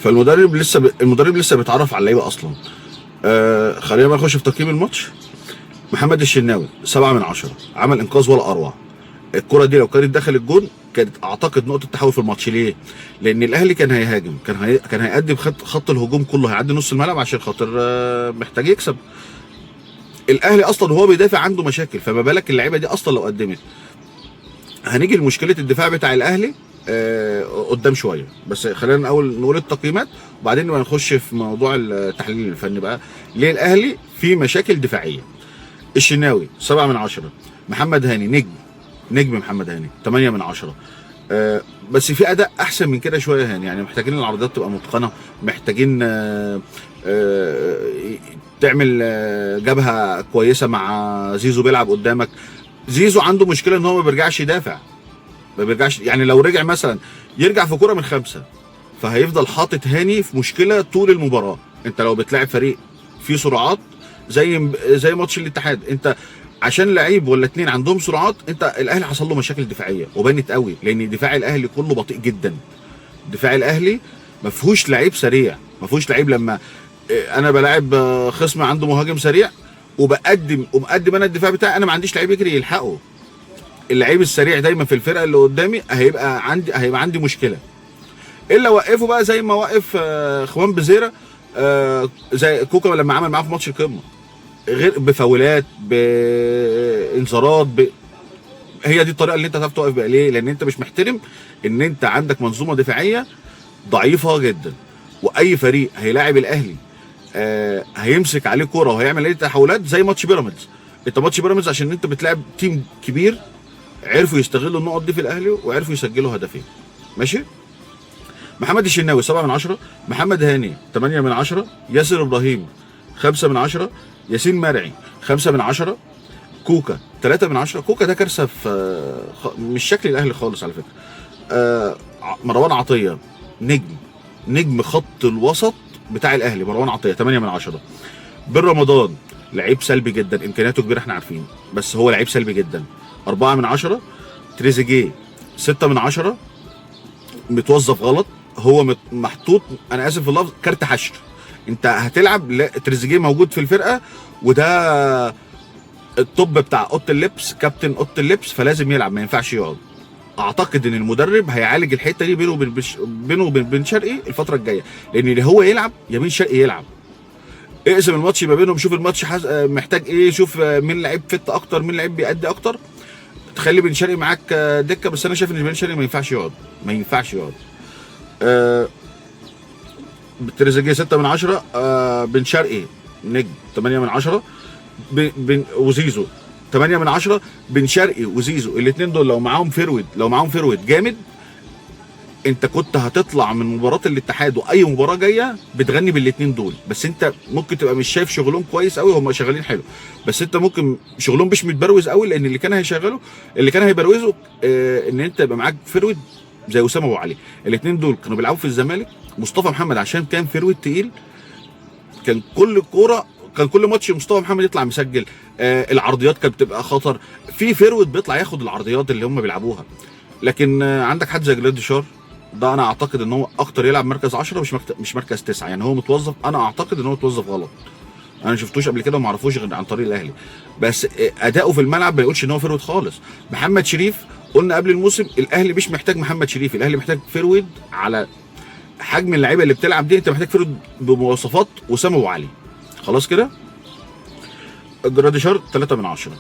فالمدرب لسه المدرب لسه بيتعرف على اللعيبه اصلا. خلينا بقى نخش في تقييم الماتش. محمد الشناوي 7/10، عمل انقاذ ولا اروع. الكره دي لو كانت دخل الجون كانت اعتقد نقطه تحول في الماتش. ليه؟ لان الاهلي كان هيهاجم، كان هيقدم خط الهجوم كله، هيعدي نص الملعب عشان خاطر محتاج يكسب. الاهلي اصلا وهو بيدافع عنده مشاكل، فما بالك اللعيبه دي اصلا لو قدمت. هنيجي لمشكله الدفاع بتاع الاهلي قدام شويه، بس خلينا الاول نقول التقييمات وبعدين نبقى نخش في موضوع التحليل الفني بقى. ليه الاهلي في مشاكل دفاعيه؟ الشناوي 7/10، محمد هاني نجم محمد هاني 8/10. بس في اداء احسن من كده شويه هاني، يعني محتاجين العرضيات تبقى متقنه، محتاجين تعمل جبهه كويسه مع زيزو بيلعب قدامك. زيزو عنده مشكله ان هو ما بيرجعش يدافع، ما بيرجعش، يعني لو رجع مثلا يرجع في كرة من 5 فهيفضل حاطط هاني في مشكله طول المباراه. انت لو بتلاعب فريق فيه سرعات زي ماتش الاتحاد، انت عشان لعيب ولا 2 عندهم سرعات، انت الاهلي حصل له مشاكل دفاعيه وبانت قوي، لان دفاع الاهلي كله بطيء جدا. دفاع الاهلي ما فيهوش لعيب سريع، ما فيهوش لعيب. لما انا بلاعب خصم عنده مهاجم سريع ومقدم انا الدفاع بتاعي، انا ما عنديش لعيب يجري يلحقه. اللعيب السريع دايما في الفرقه اللي قدامي هيبقى عندي مشكله. الا وقفه بقى زي ما وقف خوان بزيرة، زي كوكا لما عمل معاه في ماتش القمه، غير بفاولات بانذارات هي دي الطريقه اللي انت هتعرف توقف بقى. ليه؟ لان انت مش محترم ان انت عندك منظومه دفاعيه ضعيفه جدا. واي فريق هيلاعب الاهلي هيمسك عليه كوره وهيعمل عليه تحولات زي ماتش بيراميدز. انت ماتش بيراميدز عشان انت بتلعب تيم كبير، عرفوا يستغلوا النقط دي في الاهلي وعرفوا يسجلوا هدفين. ماشي. محمد الشناوي 7/10، محمد هاني 8/10، ياسر ابراهيم 5/10، ياسين مرعي 5/10، كوكا 3/10. كوكا ده كارثه في مش شكل الاهلي خالص على فكره. مروان عطيه نجم خط الوسط بتاع الاهلي، مروان عطيه 8/10. بن رمضان لعيب سلبي جدا، امكانياته كبيره احنا عارفين، بس هو لعيب سلبي جدا 4/10. تريزيجيه 6/10، متوظف غلط، هو محطوط، انا اسف في اللفظ، كارت حشر. انت هتلعب، لا تريزيجيه موجود في الفرقه وده الطب بتاع اوضه اللبس، كابتن اوضه اللبس، فلازم يلعب، ما ينفعش يقعد. اعتقد ان المدرب هيعالج الحته دي بينه وبين بن شرقي الفتره الجايه، لان اللي هو يلعب يا بن شرقي يلعب. اقسم الماتش ما بينهم، شوف الماتش محتاج ايه، شوف مين لعيب فت اكتر، مين لعيب بيأدي اكتر، تخلي بن شرقي معاك دكه. بس انا شايف ان بن شرقي ما ينفعش يقعد، ما ينفعش يقعد. تريزيجيه 6/10، بن شرقي نجم 8/10، وزيزو 8/10. بن شرقي وزيزو الاثنين دول لو معاهم فيرويد جامد، انت كنت هتطلع من مباراه الاتحاد واي مباراه جايه بتغني بالاثنين دول. بس انت ممكن تبقى مش شايف شغلهم كويس قوي، هم شغالين حلو بس انت ممكن شغلهم مش متبروز قوي، لان اللي كان هيبروزوا ان انت يبقى معاك فيرويد زي اسامه ابو علي. الاثنين دول كانوا بيلعبوا في الزمالك. مصطفى محمد عشان كان فيرويد تقيل، كان كل ماتش مصطفى محمد يطلع مسجل. العرضيات كانت بتبقى خطر، في فيرويد بيطلع ياخد العرضيات اللي هم بيلعبوها. لكن عندك حد زي جراديشار، ده انا اعتقد ان هو اكتر يلعب مركز 10 مش مركز 9، يعني هو متوظف، انا اعتقد ان هو متوظف غلط. انا ما شفتوش قبل كده وما اعرفوش غير عن طريق الاهلي، بس اداؤه في الملعب ما يقولش ان هو فيرويد خالص. محمد شريف قلنا قبل الموسم الاهلي مش محتاج محمد شريف، الاهلي محتاج فيرويد على حجم اللعيبه اللي بتلعب دي، انت محتاج فيرويد بمواصفات اسامه ابو علي. خلاص كده. جراديشار 3/10.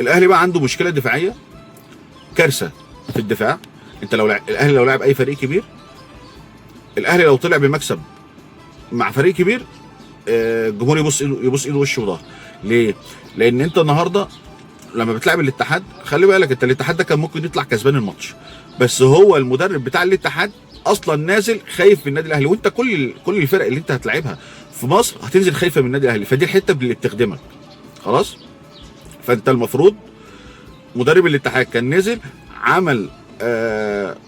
الاهلي بقى عنده مشكله دفاعيه، كارثه في الدفاع. انت الاهلي لو لعب اي فريق كبير، الاهلي لو طلع بمكسب مع فريق كبير، الجمهور يبص ايده وشه وظهره. ليه؟ لان انت النهارده لما بتلعب الاتحاد، خلي بالك انت الاتحاد ده كان ممكن يطلع كسبان الماتش، بس هو المدرب بتاع الاتحاد اصلا نازل خايف من النادي الاهلي، وانت كل الفرق اللي انت هتلاعبها في مصر هتنزل خايفه من النادي الاهلي، فدي الحته اللي بتخدمك. خلاص. فانت المفروض مدرب الاتحاد كان نزل عمل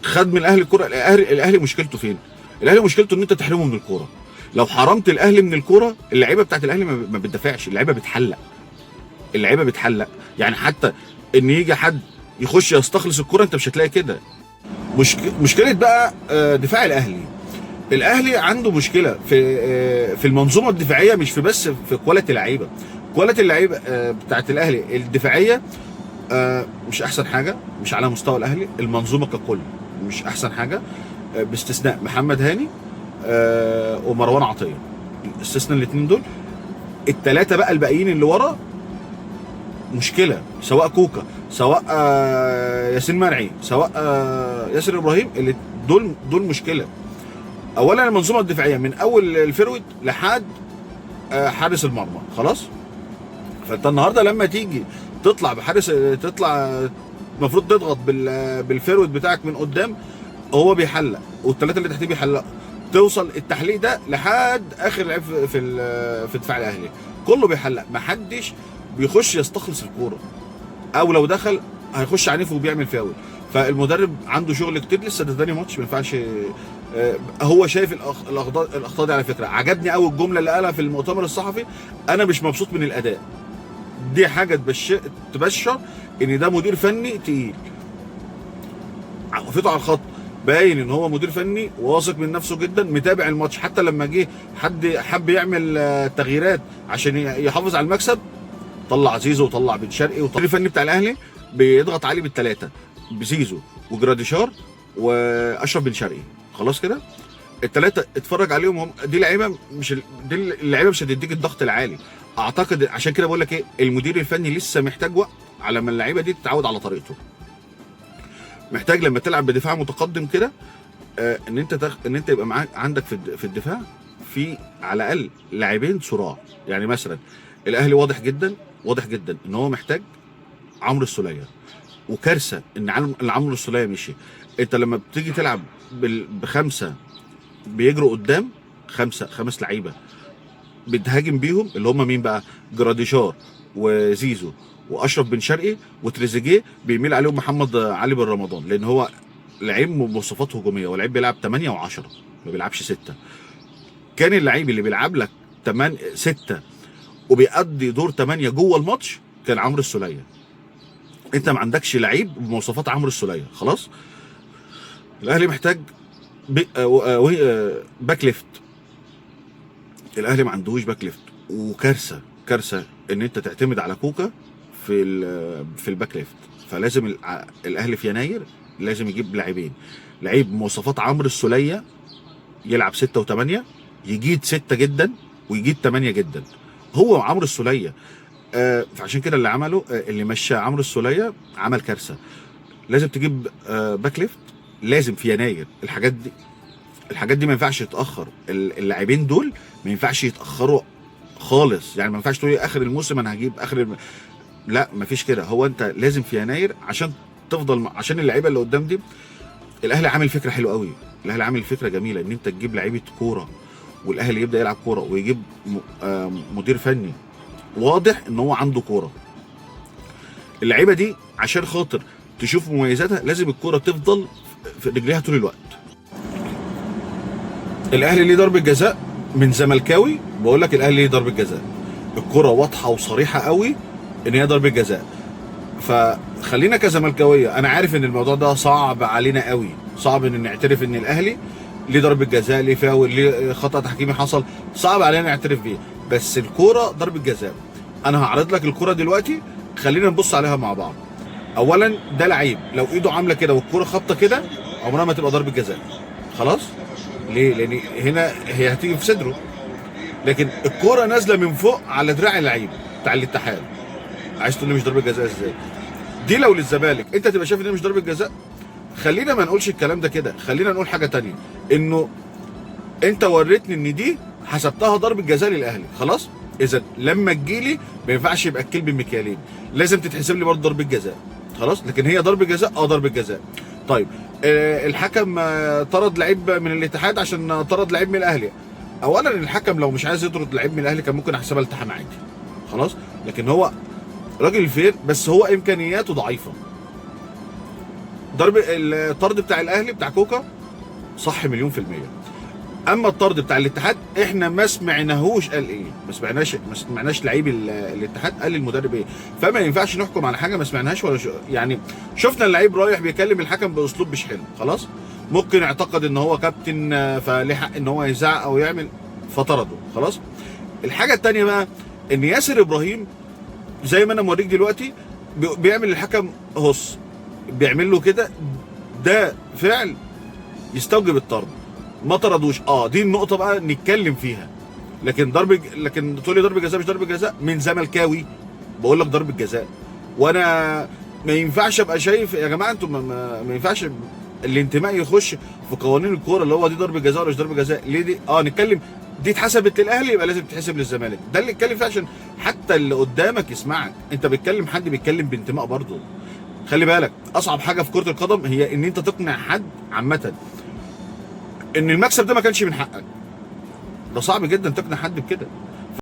خد من الاهلي الكوره. الاهلي مشكلته فين؟ الاهلي مشكلته ان انت تحرمه من الكوره. لو حرمت الاهلي من الكوره، اللعيبه بتاعت الاهلي ما بتدافعش، اللعيبه بتحلق. يعني حتى ان يجي حد يخش يستخلص الكوره انت مش هتلاقي كده. مشكله بقى دفاع الاهلي، الاهلي عنده مشكله في المنظومه الدفاعيه، مش في بس في كواليتي لعيبه. كواليتي اللعيبه بتاعت الاهلي الدفاعيه مش احسن حاجه، مش على مستوى الاهلي. المنظومه ككل مش احسن حاجه، باستثناء محمد هاني ومروان عطيه، استثناء الاثنين دول. الثلاثه بقى الباقيين اللي ورا مشكله، سواء كوكا، سواء ياسين مرعي، سواء ياسر ابراهيم، اللي دول مشكله. اولا المنظومه الدفاعيه من اول الفيرويد لحد حارس المرمى خلاص. فانت النهارده لما تيجي تطلع بحارس، تطلع المفروض تضغط بالفيرويد بتاعك من قدام، هو بيحلق والثلاثه اللي تحتيه بيحلقوا، توصل التحليق ده لحد اخر لعيب في دفاع الاهلي، كله بيحلق، محدش بيخش يستخلص الكوره، او لو دخل هيخش عنيف وبيعمل فاول. فالمدرب عنده شغل كتير لسه، ده تاني ماتش ما ينفعش. هو شايف الاخطاء دي. على فكره عجبني قوي الجمله اللي قالها في المؤتمر الصحفي: انا مش مبسوط من الاداء. دي حاجه تبشر ان ده مدير فني تقيل، وقفته على الخط باين ان هو مدير فني واثق من نفسه جدا، متابع الماتش. حتى لما جه حد حب يعمل تغييرات عشان يحافظ على المكسب، طلع زيزو وطلع بن شرقي. المدير الفني بتاع الاهلي بيضغط عليه بالثلاثه، بزيزو وجراديشار واشرف بن شرقي، خلاص كده الثلاثه اتفرج عليهم. هم دي لعيبه مش دي اللعيبه مش هتديك الضغط العالي اعتقد. عشان كده بقول لك ايه، المدير الفني لسه محتاج وقت على ما اللعيبه دي تتعود على طريقته. محتاج لما تلعب بدفاع متقدم كده ان انت يبقى معاك عندك في الدفاع في على الاقل لاعبين صراع. يعني مثلا الاهلي واضح جدا ان هو محتاج عمرو السوليه، وكارثه ان عمرو السوليه مشي. انت لما بتيجي تلعب بخمسه بيجروا قدام، خمس لعيبه بتهاجم بيهم، اللي هم مين بقى؟ جراديشار وزيزو واشرف بن شرقي وتريزيجيه، بيميل عليهم محمد علي بن رمضان، لان هو لعيب مواصفات هجوميه، ولعيب بيلعب 8 و10 ما بيلعبش 6. كان اللعيب اللي بيلعب لك 8 6 وبيأدي دور 8 جوه الماتش كان عمرو السوليه. انت ما عندكش لعيب بمواصفات عمرو السوليه، خلاص. الاهلي محتاج باك ليفت. الاهلي ما عندهوش باك ليفت، وكارثه ان انت تعتمد على كوكا في الباك ليفت. فلازم الاهلي في يناير لازم يجيب لاعبين، لعيب بمواصفات عمرو السوليه يلعب 6 و8، يجيد 6 جدا ويجيد 8 جدا، هو عمرو السوليه. فعشان كده اللي عمله اللي مشى عمرو السوليه عمل كارثه. لازم تجيب باك ليفت، لازم في يناير. الحاجات دي ما ينفعش تتاخر. اللاعبين دول ما ينفعش يتاخروا خالص. يعني ما ينفعش تقولي اخر الموسم انا هجيب لا، ما فيش كده. هو انت لازم في يناير عشان تفضل عشان اللعيبه اللي قدام دي. الاهلي عامل فكره حلوه قوي، الاهلي عامل فكره جميله ان انت تجيب لعيبه كوره، والاهلي يبدا يلعب كوره، ويجيب مدير فني واضح ان هو عنده كوره. اللعيبه دي عشان خاطر تشوف مميزاتها لازم الكوره تفضل في رجليها طول الوقت. الاهلي ليه ضربه جزاء من زملكاوي، بقول لك الاهلي ليه ضربه جزاء، الكوره واضحه وصريحه قوي ان هي ضربه جزاء. فخلينا كزملكاويه، انا عارف ان الموضوع ده صعب علينا قوي، صعب ان نعترف ان الاهلي ليه ضربه جزاء، ليه فاول، ليه خطا تحكيمي حصل، صعب علينا نعترف بيه. بس الكوره ضربه جزاء. انا هعرض لك الكوره دلوقتي، خلينا نبص عليها مع بعض. اولا ده لعيب لو ايده عامله كده والكوره خابطه كده عمرها ما تبقى ضربه جزاء، خلاص. ليه؟ لان هنا هي هتيجي في صدره، لكن الكوره نازله من فوق على دراع اللعيب بتاع الاتحاد. عايز تقول لي مش ضربه جزاء ازاي؟ دي لو للزمالك انت تبقى شايف ان هي مش ضربه جزاء. خلينا ما نقولش الكلام ده كده، خلينا نقول حاجه تانية، انه انت وريتني ان دي حسبتها ضربه جزاء للاهلي، خلاص. اذا لما تجيلي ما ينفعش يبقى الكلب بمكيالين، لازم تتحسب لي برضه ضربه جزاء، خلاص. لكن هي ضربه جزاء، ضربه جزاء. طيب الحكم طرد لعيب من الاتحاد عشان طرد لعيب من الاهلي. اولا الحكم لو مش عايز يطرد لعيب من الاهلي كان ممكن احسبها التحام عادي، خلاص. لكن هو راجل فير، بس هو امكانياته ضعيفه. الطرد بتاع الاهلي بتاع كوكا صح 100%. اما الطرد بتاع الاتحاد احنا ما سمعناهوش قال ايه، ما سمعناش لعيب الاتحاد قال للمدرب ايه. فما ينفعش نحكم على حاجه ما سمعناهاش ولا يعني شفنا اللعيب رايح بيكلم الحكم باسلوب مش حلو، خلاص. ممكن اعتقد ان هو كابتن فليه حق ان هو يزعق او يعمل، فطرده خلاص. الحاجه الثانيه بقى ان ياسر ابراهيم زي ما انا موريك دلوقتي بيعمل الحكم هص، بيعمل له كده، ده فعل يستوجب الطرد، ما طردوش. دي النقطه بقى نتكلم فيها. لكن لكن تقول لي ضرب جزاء مش ضرب جزاء، من زملكاوي بقول لك ضرب جزاء. وانا ما ينفعش ابقى شايف يا جماعه انتوا ما ينفعش الانتماء يخش في قوانين الكوره اللي هو دي ضرب جزاء ولا مش ضرب جزاء. ليه دي نتكلم دي اتحسبت للاهلي يبقى لازم تتحسب للزمالك، ده اللي اتكلم فيه عشان حتى اللي قدامك يسمعك. انت بتكلم حد بيتكلم بانتماء برضه. خلي بالك اصعب حاجه في كره القدم هي ان انت تقنع حد عامه ان المكسب ده ما كانش من حقك. ده صعب جدا تقنع حد بكده.